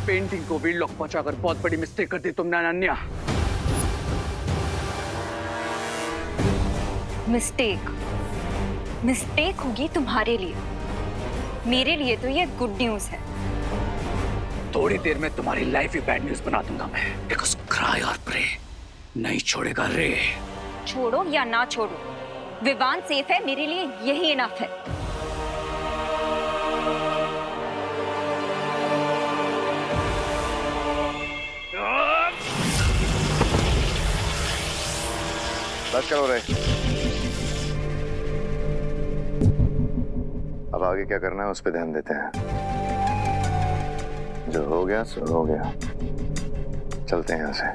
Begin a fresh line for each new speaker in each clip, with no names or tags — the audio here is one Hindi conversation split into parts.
पेंटिंग को वीडलॉक पहुंचाकर बहुत बड़ी मिस्टेक कर दी तुमने अनन्या।
मिस्टेक होगी तुम्हारे लिए, मेरे लिए तो ये गुड न्यूज है।
थोड़ी देर में तुम्हारी लाइफ ही बैड न्यूज बना दूंगा मैं। बिकॉज़ क्राई और प्रे नहीं छोड़ेगा रे।
छोड़ो या ना छोड़ो, विवान सेफ है, मेरे लिए यही इनफ है।
बस करो रे। अब आगे क्या करना है उस पर ध्यान देते हैं। जो हो गया सो हो गया, चलते हैं यहाँ से।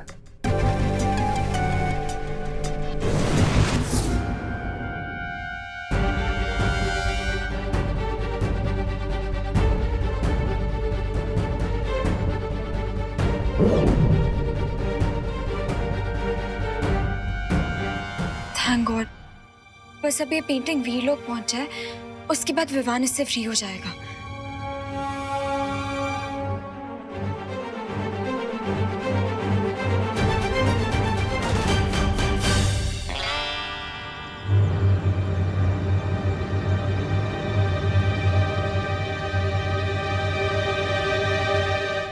थैंक गॉड, बस अब ये पेंटिंग वीलोग पहुंच जाए, उसके बाद विवान इससे फ्री हो जाएगा।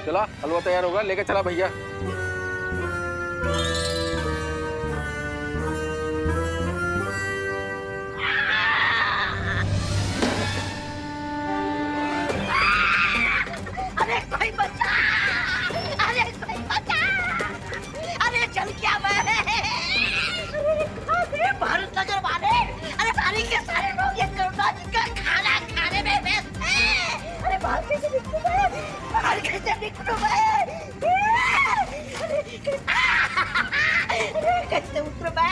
चला, हलवा तैयार होगा, लेके चला भैया।
अरे कोई बचा! अरे कोई बचा! अरे चल क्या अरे भारत नगर वाले, अरे सारे के सारे लोग ये करुणा जी का खाना खाने में व्यस्त हैं। अरे बाहर कैसे निकलूं मैं? बाहर कैसे निकलूं मैं? अरे कैसे उतरूं मैं?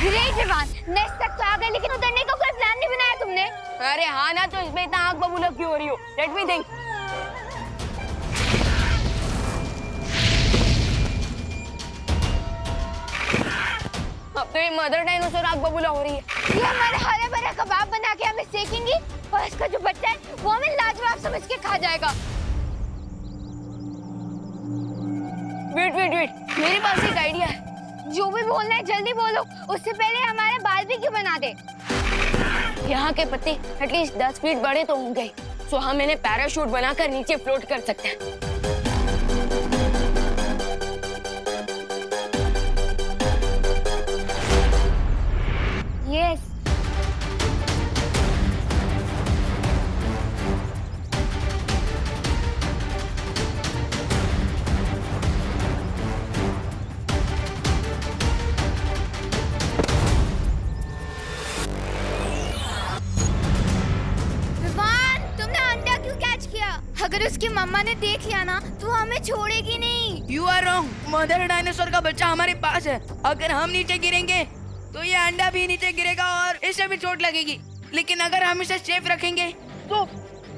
ग्रेट विवान, नेक्स्ट तक तो आ गए, लेकिन उतरने का कोई प्लान नहीं बनाया तुमने।
अरे हाँ ना, तो इसमें इतना आग बबूला क्यों हो रही हो? Let me think. अब तो ये मदर डायनासोर आग बबूला हो रही है।
ये हमारे हरे भरे कबाब बना के हमें सेकेंगी और इसका जो बच्चा है वो हमें लाजवाब समझ के खा जाएगा।
वेट वेट वेट, मेरे पास एक आइडिया है।
जो भी बोलना है जल्दी बोलो, उससे पहले हमारे बारबेक्यू बना दे।
यहाँ के पत्ते एटलीस्ट 10 फीट बड़े तो होंगे, सो हम इन्हें पैराशूट बनाकर नीचे फ्लोट कर सकते हैं।
यस।
विवान, तुमने अंडा क्यों कैच किया? अगर उसकी मम्मा ने देख लिया ना तो हमें छोड़ेगी नहीं।
You are wrong, mother dinosaur का बच्चा हमारे पास है। अगर हम नीचे गिरेंगे तो ये अंडा भी नीचे गिरेगा और इसे भी चोट लगेगी। लेकिन अगर हम इसे सेफ रखेंगे तो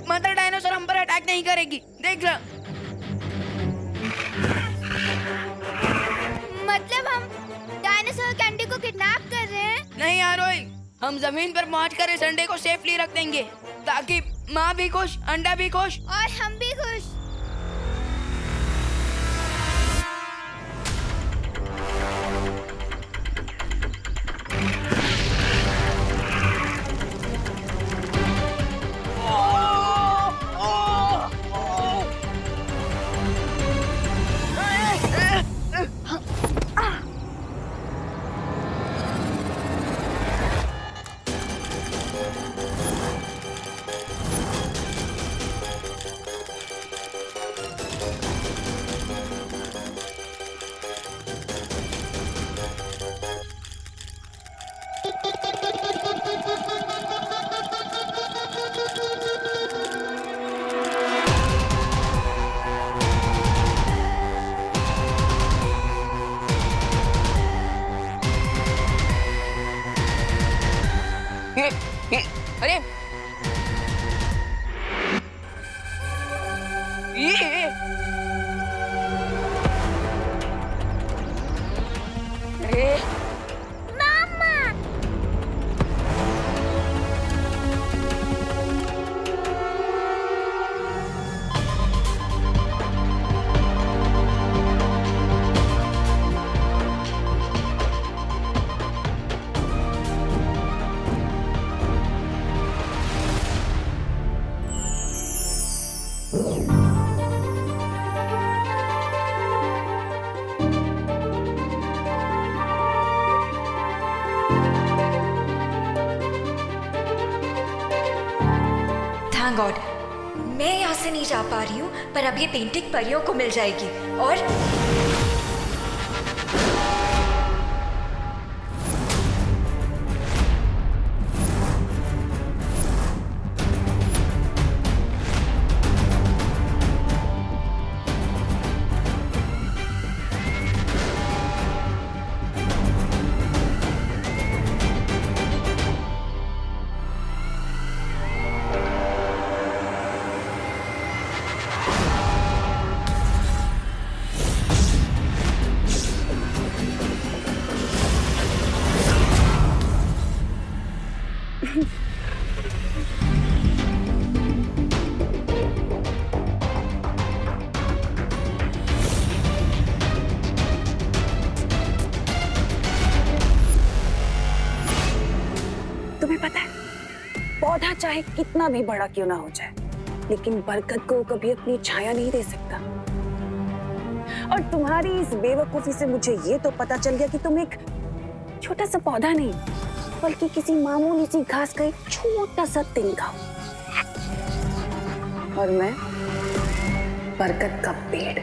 मदर डायनासोर हम पर अटैक नहीं करेगी। देख लो।
मतलब हम डायनासोर कैंडी को किडनैप कर रहे हैं?
नहीं आरोही, हम जमीन पर पहुंचकर इस अंडे को सेफली रख देंगे ताकि माँ भी खुश, अंडा भी खुश
और हम भी खुश।
अरे ये अरे
थैंक गॉड, मैं यहाँ से नहीं जा पा रही हूँ, पर अब ये पेंटिंग परियों को मिल जाएगी। और
तुम्हें पता है, पौधा चाहे कितना भी बड़ा क्यों ना हो जाए, लेकिन बरकत को कभी अपनी छाया नहीं दे सकता। और तुम्हारी इस बेवकूफी से मुझे ये तो पता चल गया कि तुम एक छोटा सा पौधा नहीं, बल्कि किसी मामूली सी घास का एक छोटा सा तिनका हो। और मैं बरकत का पेड़।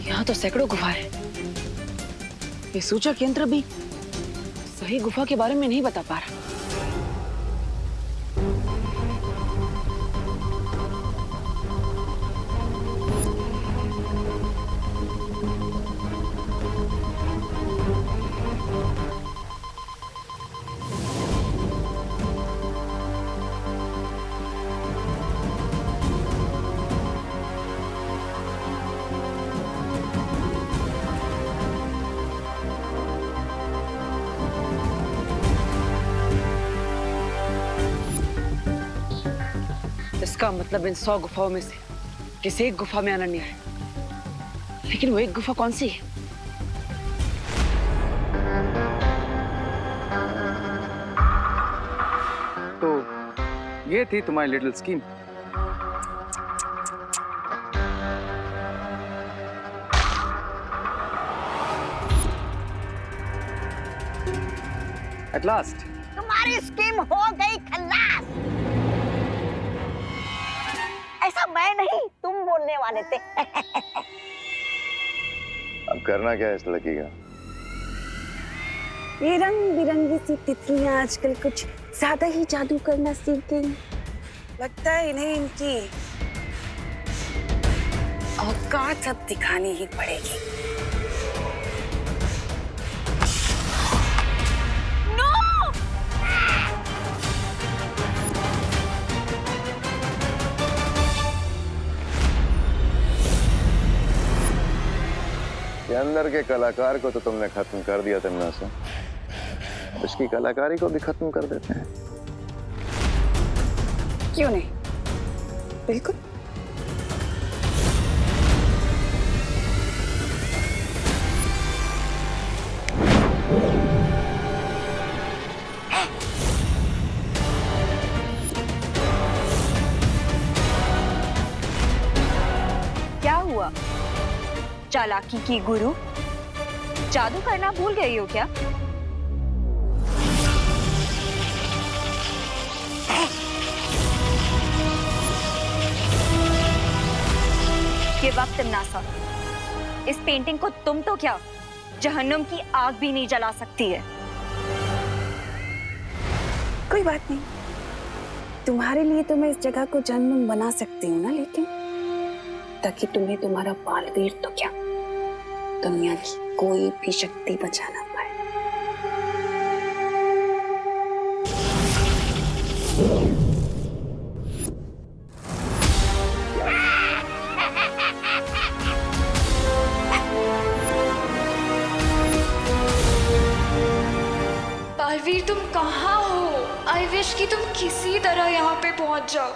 यहाँ तो सैकड़ों गुफा है। ये सूचक यंत्र भी सही गुफा के बारे में नहीं बता पा रहा। इसका मतलब इन 100 गुफाओं में से किसी एक गुफा में अनन्या है, लेकिन वो एक गुफा कौन सी है?
तो ये थी तुम्हारी लिटिल स्कीम। एट लास्ट
तुम्हारी स्कीम हो गई खल्लास। ऐसा मैं नहीं, तुम बोलने वाले थे।
अब करना क्या है इस लड़की का?
ये रंग बिरंगी सी तितलियां आजकल कुछ ज्यादा ही जादू करना सीख गई। लगता है इन्हें इनकी औकात अब दिखानी ही पड़ेगी।
ये अंदर के कलाकार को तो तुमने खत्म कर दिया तन्ना से, उसकी कलाकारी को भी खत्म कर देते हैं।
क्यों नहीं, बिल्कुल।
क्या हुआ चालाकी की गुरु, जादू करना भूल गई हो क्या? गिव अप तमन्नासा। इस पेंटिंग को तुम तो क्या, जहन्नुम की आग भी नहीं जला सकती है।
कोई बात नहीं, तुम्हारे लिए तो मैं इस जगह को जन्म बना सकती हूँ ना, लेकिन ताकि तुम्हें तुम्हारा बालवीर तो क्या, दुनिया की कोई भी शक्ति बचा ना पाए।
बालवीर तुम कहाँ हो? आई विश कि तुम किसी तरह यहाँ पे पहुंच जाओ।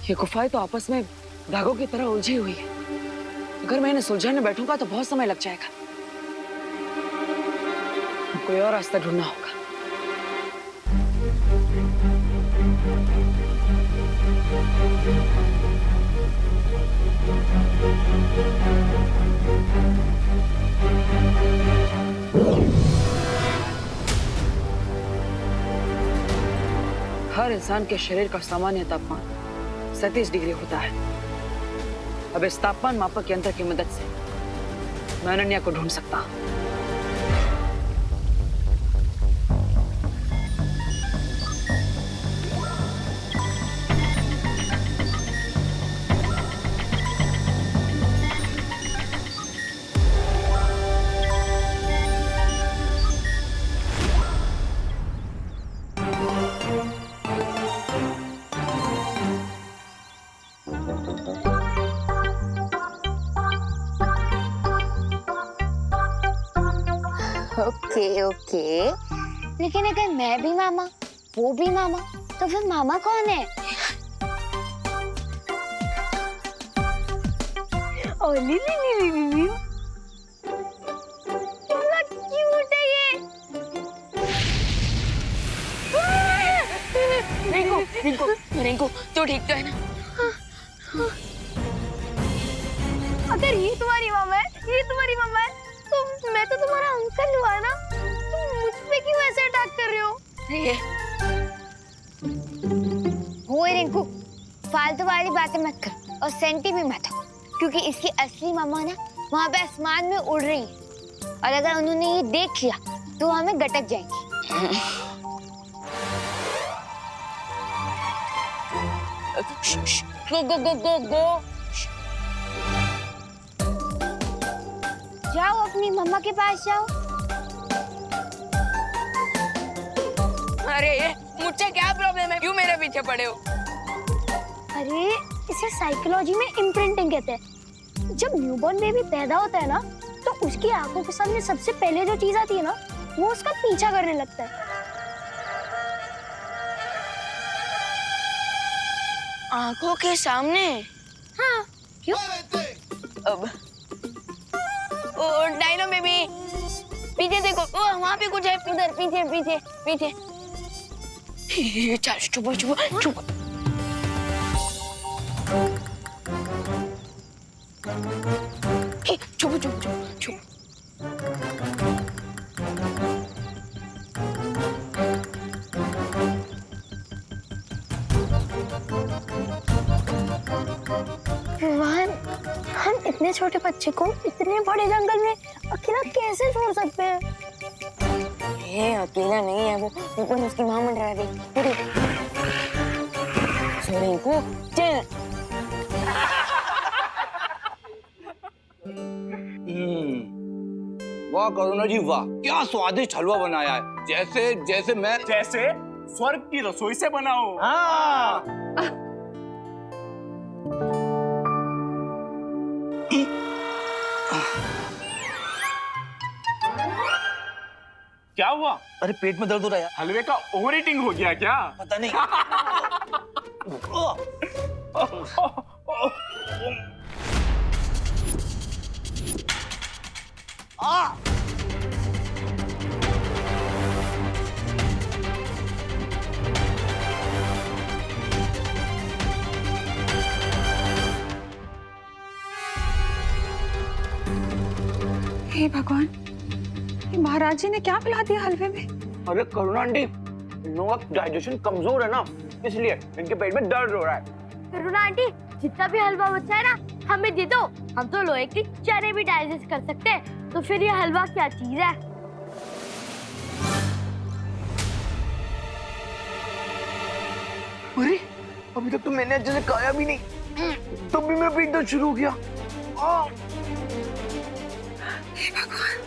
ये गुफाएं तो आपस में धागों की तरह उलझी हुई है। अगर मैं इन्हें सुलझाने बैठूंगा तो बहुत समय लग जाएगा। कोई और रास्ता ढूंढना होगा। हर इंसान के शरीर का सामान्य तापमान 37 डिग्री होता है। अब इस तापमान मापक यंत्र की मदद से मैं अनन्या को ढूंढ सकता हूं।
ओके ओके, लेकिन अगर मैं भी मामा, वो भी मामा, तो फिर मामा कौन है? ओ ली ली ली ली ली ली, कितना क्यूट है ये।
रिंकू, रिंकू, रिंकू, तू ठीक तो है ना?
अगर ये तुम्हारी मामा है, ये तुम्हारी मामा है, तो मैं तो तुम्हारा अंकल हुआ ना। तुम मुझ पे क्यों ऐसे अटैक कर रहे हो? ओए रिंकू, फालतू वाली बातें मत कर और सेंटी भी मत हो, क्योंकि इसकी असली मामा ना वहाँ पे आसमान में उड़ रही है, और अगर उन्होंने ये देख लिया तो हमें गटक जाएंगी।
गो गो गो गो गो।
जाओ अपनी मम्मा के पास जाओ।
अरे मुझसे क्या प्रॉब्लम है? क्यों मेरे पीछे पड़े हो?
अरे इसे साइकोलॉजी में इम्प्रिंटिंग कहते हैं। जब न्यूबॉर्न बेबी पैदा होता है ना, तो उसकी आंखों के सामने सबसे पहले जो चीज आती है ना, वो उसका पीछा करने लगता है।
आंखों के सामने?
हाँ, क्यों?
अब ओ डायनो बेबी, पीछे देखो, ओ वहाँ पे कुछ है, इधर पीछे पीछे पीछे। चल चुप चुप चुप। चुप चुप चुप चुप।
विवान, हम इतने छोटे बच्चे को इतने बड़े जंगल में अकेला कैसे छोड़ सकते हैं?
ये अकेला नहीं है, वो ऊपर उसकी माँ मंडरा रही। सोनी को चल।
वाह करुणा जी वाह, क्या स्वादिष्ट हलवा बनाया है, जैसे मैं
स्वर्ग की रसोई से बनाओ।
हाँ।
हुआ?
अरे पेट में दर्द हो रहा है यार।
हलवे का ओवर ईटिंग हो गया क्या?
पता नहीं।
हे भगवान, ये महाराज जी ने क्या पिला दिया हलवे में?
अरे करुणा आंटी, इन लोगों का डाइजेशन कमजोर है ना, इसलिए इनके पेट में दर्द हो रहा है।
करुणा आंटी, जितना भी हलवा बचा है ना, हमें दे दो। हम तो लोहे के चने भी डाइजेस्ट कर सकते हैं, तो फिर ये हलवा क्या चीज है?
अरे अभी तक तो मैंने अच्छे से खाया भी नहीं, तब भी मेरा पेट दर्द शुरू हो गया।
हे भगवान,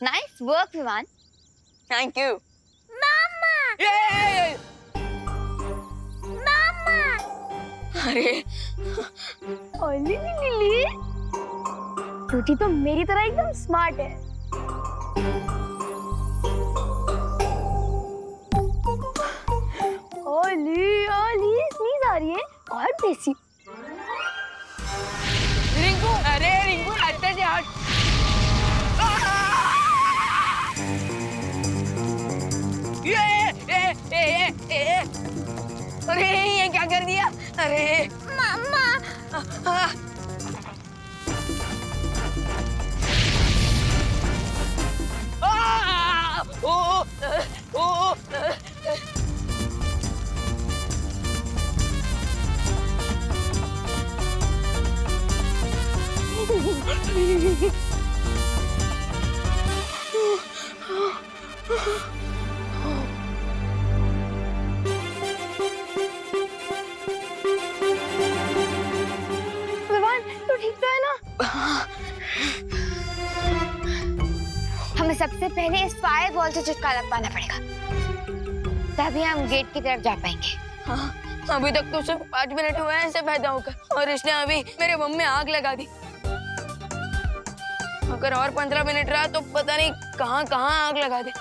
nice work Vivaan.
Thank you. अरे
ओली लिली, टूटी तो मेरी तरह एकदम स्मार्ट है। ओली ओली स्नीज आ रही है, और बेसी।
रिंकू, अरे रिंकू रास्ते से हट। अरे ये क्या कर दिया? अरे
मम्मा, विवान, तू ठीक तो है ना?
हमें सबसे पहले इस फायर वॉल से छुटकारा पाना पड़ेगा, तभी हम गेट की तरफ जा पाएंगे।
हाँ, अभी तक तो सिर्फ 5 मिनट हुए हैं इसे पैदा होकर, और इसने अभी मेरे बम में आग लगा दी। अगर और 15 मिनट रहा तो पता नहीं कहाँ कहाँ आग लगा दे।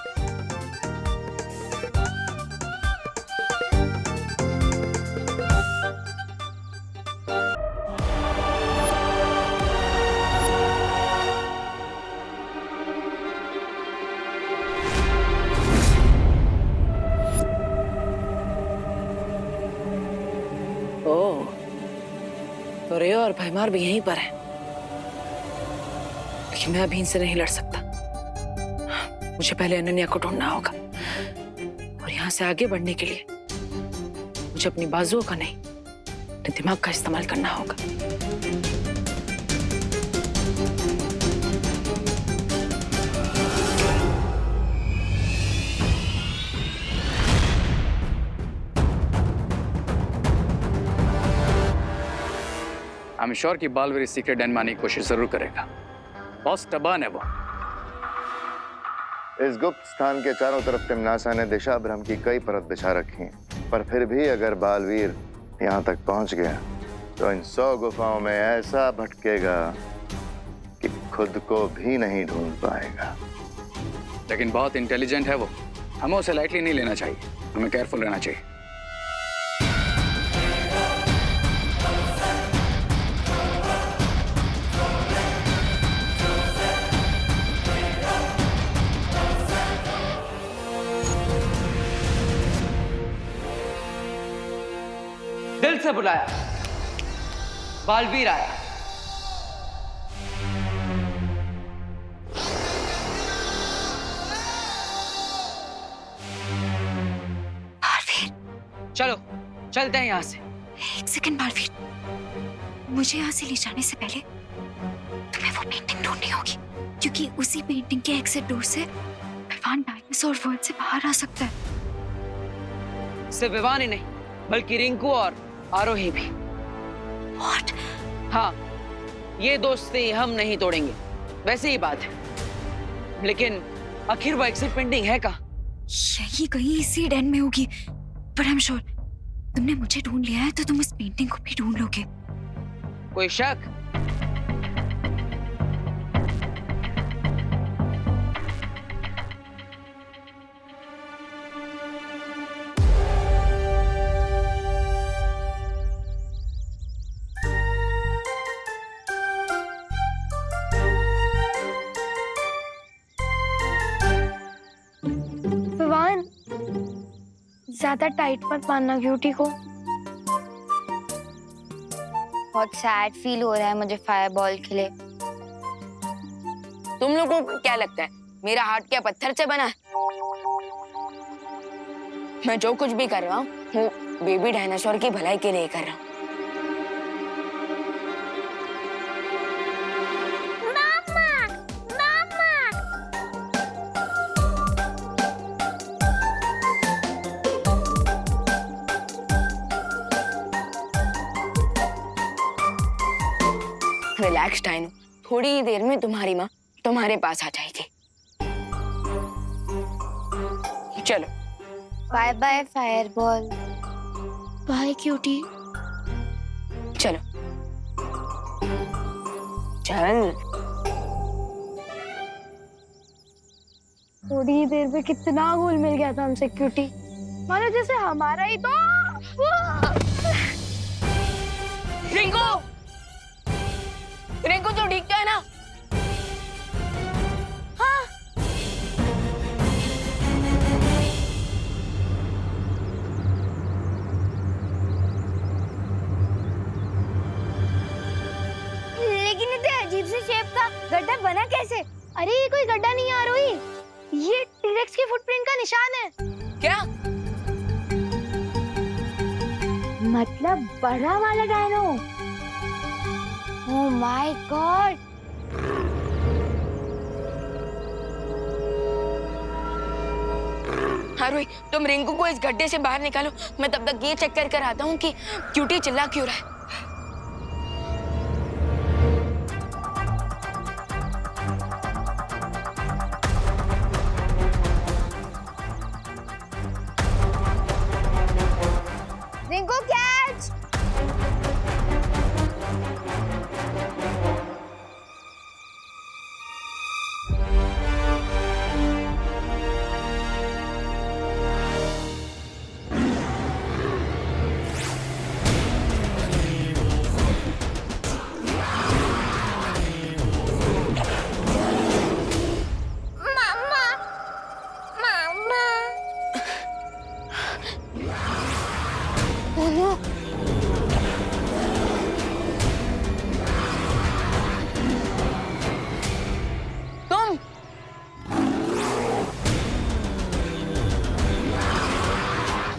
ओह, तो रेयो और भैमार भी यहीं पर है, लेकिन मैं अभी इनसे नहीं लड़ सकता। मुझे पहले अनन्या को ढूंढना होगा, और यहाँ से आगे बढ़ने के लिए मुझे अपनी बाजुओं का नहीं, अपने दिमाग का इस्तेमाल करना होगा।
आई एम श्योर कि बालवीर इस सीक्रेट डैन मारने की कोशिश जरूर करेगा। बहुत टबान है वो।
इस गुप्त स्थान के चारों तरफ तिमनासा ने दिशा भ्रम की कई परत बिछा रखी हैं, पर फिर भी अगर बालवीर यहाँ तक पहुँच गया तो इन 100 गुफाओं में ऐसा भटकेगा कि खुद को भी नहीं ढूंढ पाएगा।
लेकिन बहुत इंटेलिजेंट है वो, हमें उसे लाइटली नहीं लेना चाहिए, हमें केयरफुल रहना चाहिए।
दिल से बुलाया, बालवीर आया।
बालवीर,
चलो चलते हैं यहाँ से।
एक सेकंड बालवीर, मुझे यहाँ से ले जाने से पहले तुम्हें वो पेंटिंग ढूंढनी होगी, क्योंकि उसी पेंटिंग के एग्जिट डोर से विवान डायनासोर वर्ल्ड से बाहर आ सकता है।
सिर्फ विवान ही नहीं, बल्कि रिंकू और आरोही भी।
What?
हाँ, ये दोस्ती हम नहीं तोड़ेंगे। वैसे ही बात है, लेकिन आखिर वो एग्जिट पेंटिंग है कहाँ?
यही कहीं इसी डेन में होगी, पर आई एम श्योर तुमने मुझे ढूंढ लिया है तो तुम उस पेंटिंग को भी ढूंढ लोगे।
कोई शक?
विवान, ज्यादा टाइट मत बांधना क्यूटी को। बहुत सैड फील हो रहा है मुझे फायरबॉल के लिए।
तुम लोगों को क्या लगता है मेरा हार्ट क्या पत्थर से बना है? मैं जो कुछ भी कर रहा हूँ वो बेबी डायनासोर की भलाई के लिए कर रहा हूँ। रिलैक्स डाइनो, थोड़ी ही देर में तुम्हारी माँ तुम्हारे पास आ जाएगी। चलो
bye bye fireball. Bye cutie.
चलो चल।
थोड़ी ही देर में कितना घुल मिल गया था हमसे क्यूटी, मानो जैसे हमारा ही तो।
रिंकू, रिंकू तो ठीक है ना?
हाँ। लेकिन इतने अजीब से शेप का गड्ढा बना कैसे? अरे ये कोई गड्ढा नहीं है आरोही, ये टीरेक्स के फुटप्रिंट का निशान है।
क्या
मतलब बड़ा वाला dino. Oh my God.
Aarohi, तुम रिंकू को इस गड्ढे से बाहर निकालो, मैं तब तक ये चेक कर आता हूँ कि क्यूटी चिल्ला क्यों रहा है।
रिंकू कैच।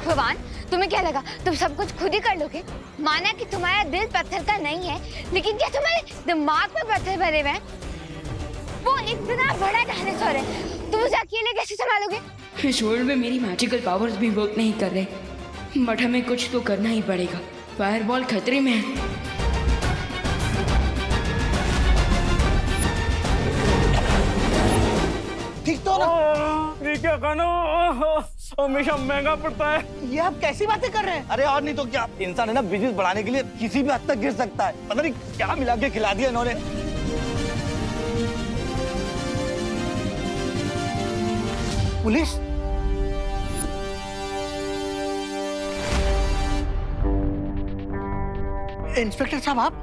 भगवान, तुम्हें क्या लगा तुम सब कुछ खुद ही कर लोगे? माना कि तुम्हारा दिल पत्थर का नहीं है, लेकिन क्या तुम्हारे दिमाग में पत्थर भरे हुए हैं? वो इतना बड़ा डायनासोर है, तुम उसे अकेले कैसे संभालोगे?
इस वर्ल्ड में मेरी मैजिकल पावर्स भी वर्क नहीं कर रहे, बट हमें कुछ तो करना ही पड़ेगा। फायरबॉल खतरे में है।
ठीक तो ना? ये क्या खाना हमेशा महंगा पड़ता है। ये आप कैसी बातें कर रहे हैं? अरे और नहीं तो क्या, इंसान है ना बिजनेस बढ़ाने के लिए किसी भी हद तक गिर सकता है। पता नहीं क्या मिला के खिला दिया इन्होंने। पुलिस? इंस्पेक्टर साहब आप?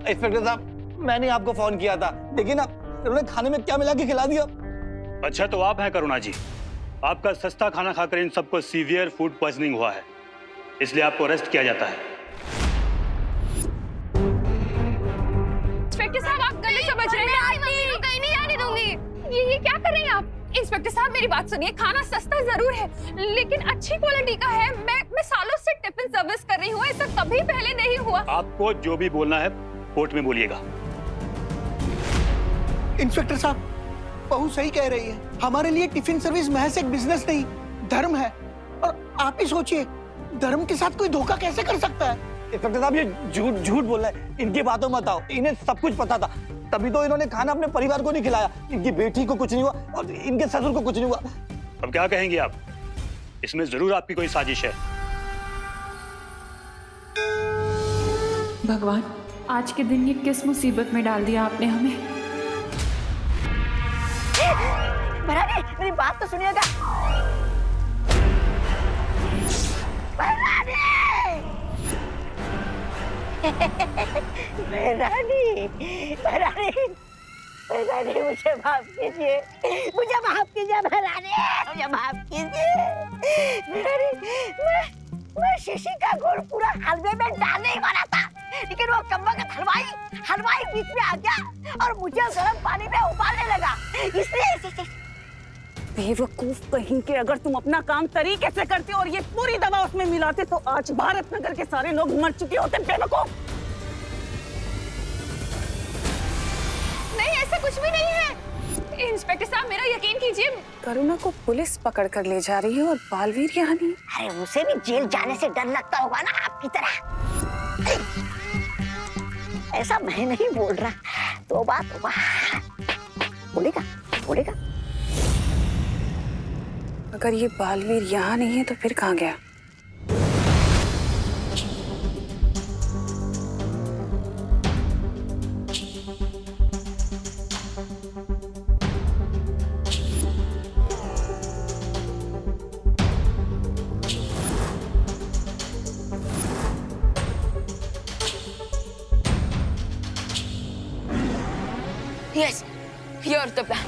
इंस्पेक्टर साहब, मैंने आपको फोन किया था, देखिए ना इन्होंने खाने में क्या मिला के खिला दिया।
अच्छा तो आप हैं करुणा जी। आपका सस्ता खाना खाकर इन सबको सीवियर फूड पॉइजनिंग हुआ है, इसलिए आपको अरेस्ट किया जाता है।
इंस्पेक्टर साहब, आप गलत समझ रहे हैं।
मम्मी को कहीं नहीं जाने दूंगी।
ये क्या कर रही हैं आप?
इंस्पेक्टर साहब मेरी बात सुनिए, खाना सस्ता जरूर है लेकिन अच्छी क्वालिटी का है। मैं सालों से टिफिन सर्विस कर रही हूँ, ऐसा कभी पहले नहीं हुआ।
आपको जो भी बोलना है कोर्ट में बोलिएगा।
इंस्पेक्टर साहब, बहू सही कह रही है। हमारे लिए टिफिन सर्विस महज एक बिजनेस नहीं, धर्म है। और आप ही सोचिए, धर्म के साथ कोई धोखा कैसे कर सकता है? इंस्पेक्टर साहब, ये झूठ बोल रहा है। इनकी बातों मत आओ, इन्हें सब कुछ पता था, तभी तो इन्होंने खाना अपने परिवार को नहीं खिलाया। इनकी बेटी को कुछ नहीं हुआ और इनके ससुर को कुछ नहीं हुआ।
अब क्या कहेंगे आप? इसमें जरूर आपकी कोई साजिश है।
भगवान, आज के दिन ये किस मुसीबत में डाल दिया आपने हमें।
भरानी, मेरी बात तो सुनिएगा। भरानी, भरानी, भरानी, भरानी, मुझे माफ कीजिए, मुझे माफ कीजिए भरानी, मुझे माफ कीजिए। भरानी, मैं शीशी का गुड़ पूरा हलवे में डालने ही वाला था, लेकिन वो कम्बख्त हलवाई बीच में आ गया और मुझे गर्म पानी में उबालने लगा, इसलिए।
बेवकूफ कहीं के, अगर तुम अपना काम तरीके से करते और ये पूरी दवा उसमें मिलाते तो आज भारत नगर के सारे लोग मर चुके होते। बेवकूफ।
नहीं, ऐसा कुछ भी नहीं है। इंस्पेक्टर साहब, मेरा यकीन कीजिए।
करुणा को पुलिस पकड़ कर ले जा रही है और बालवीर यहाँ नहीं।
अरे उसे भी जेल जाने से डर लगता होगा ना, आपकी तरह। ऐसा मैं नहीं बोल रहा, तौबा तौबा। बोलेगा बोलेगा।
अगर ये बालवीर यहाँ नहीं है तो फिर कहाँ गया?
Yes, your the plan.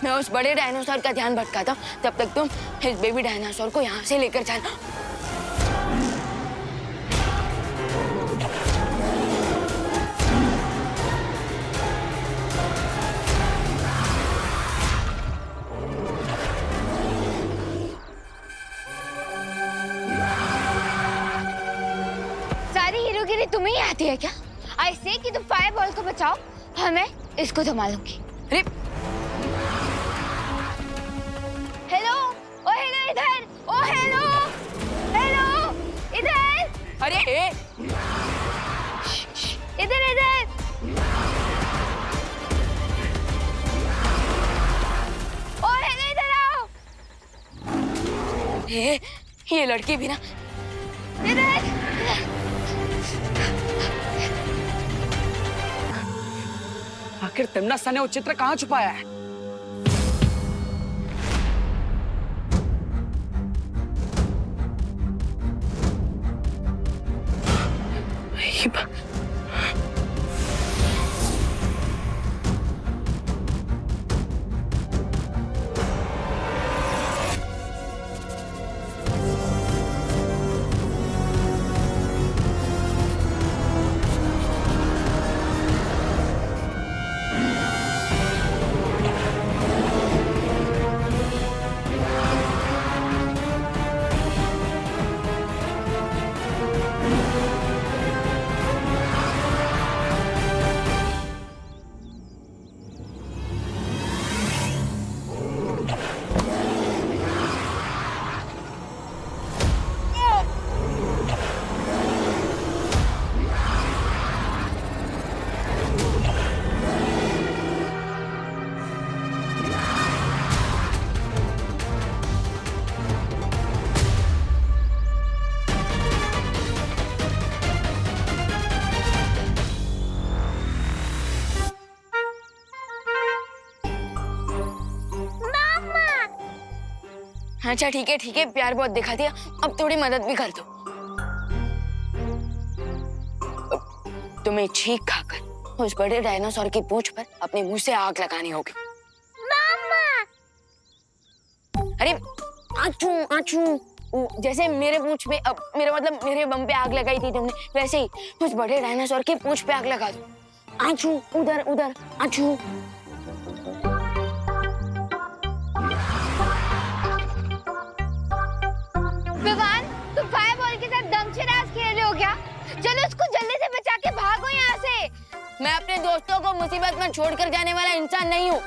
मैं उस बड़े डायनासोर का ध्यान भटकाता हूँ, तब तक तुम इस बेबी डायनासोर को यहाँ से लेकर जाना।
सारी हीरोगिरी तुम्हें ही आती है क्या? ऐसे कि तुम फायर बॉल को बचाओ और मैं इसको संभालूंगी।
अरे
हेलो, ओ हेलो इधर, ओ हेलो, हेलो इधर।
अरे
इधर इधर। ओ हेलो इधर आओ।
ये लड़की भी ना।
इधर।
आखिर तिम्नासा ने वो चित्र कहाँ छुपाया है?
अच्छा ठीक है, प्यार बहुत दिखा दिया, अब थोड़ी मदद भी कर दो। तुम्हें छींक खाकर उस बड़े डायनासोर की पूंछ पर अपने मुंह से आग लगानी होगी।
मामा।
अरे आचू आचू, जैसे मेरे पूंछ पे, अब मेरा मतलब मेरे बम पे आग लगाई थी तुमने, वैसे ही उस बड़े डायनासोर की पूंछ पे आग लगा दो। आचू, उधर उधर, आचू।
विवान, तुम फायर बॉल के साथ दमशराज खेल रहे हो क्या? चलो उसको जल्दी से बचा के भागो यहाँ से।
मैं अपने दोस्तों को मुसीबत में छोड़कर जाने वाला इंसान नहीं हूँ।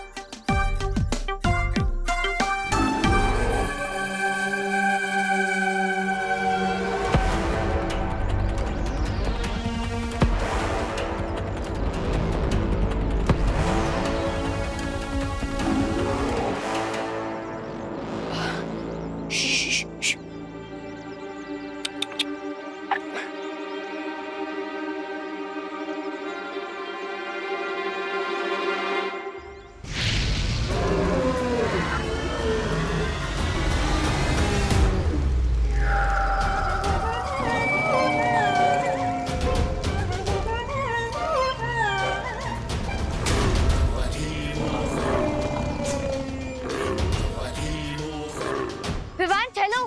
विवान चलो,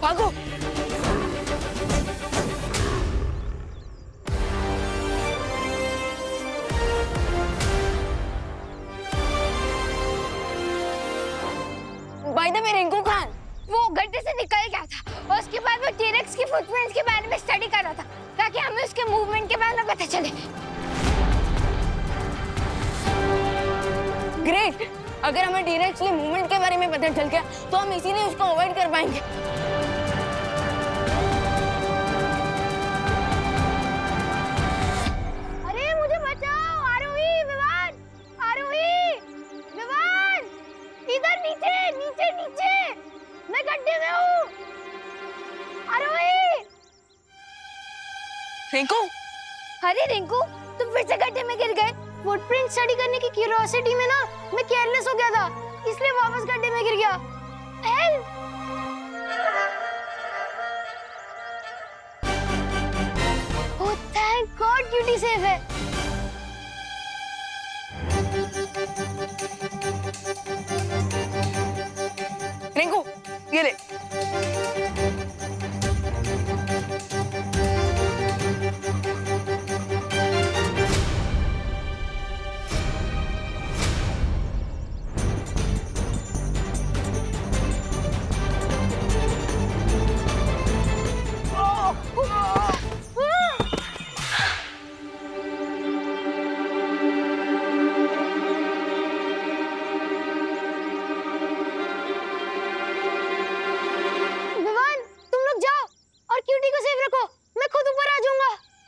भागो। By the way Rinku Khan,
वो गड्ढे से निकल गया था और उसके बाद वो टी-रेक्स की फुटप्रिंट्स के बारे में स्टडी कर रहा था ताकि हमें उसके मूवमेंट के बारे में पता चले।
ग्रेट। अगर हमें टी-रेक्स के मूवमेंट के बारे में पता चल गया तो हम इसीलिए उसको अवॉइड कर पाएंगे।
अरे मुझे बचाओ, आरोही, विवान, आरोही, विवान, इधर नीचे, नीचे, नीचे, मैं गड्ढे में हूँ, आरोही।
रिंकू,
अरे रिंकू, तुम फिर से गड्ढे में गिर गए। फुटप्रिंट स्टडी करने की क्यूरियोसिटी में ना मैं केयरलेस हो गया था, इसलिए वापस गड्ढे में गिर गया। Help! Oh thank God, cutie safe है।
रिंकू, ये ले।
विवान, तुम लोग जाओ और क्यूटी को सेफ रखो।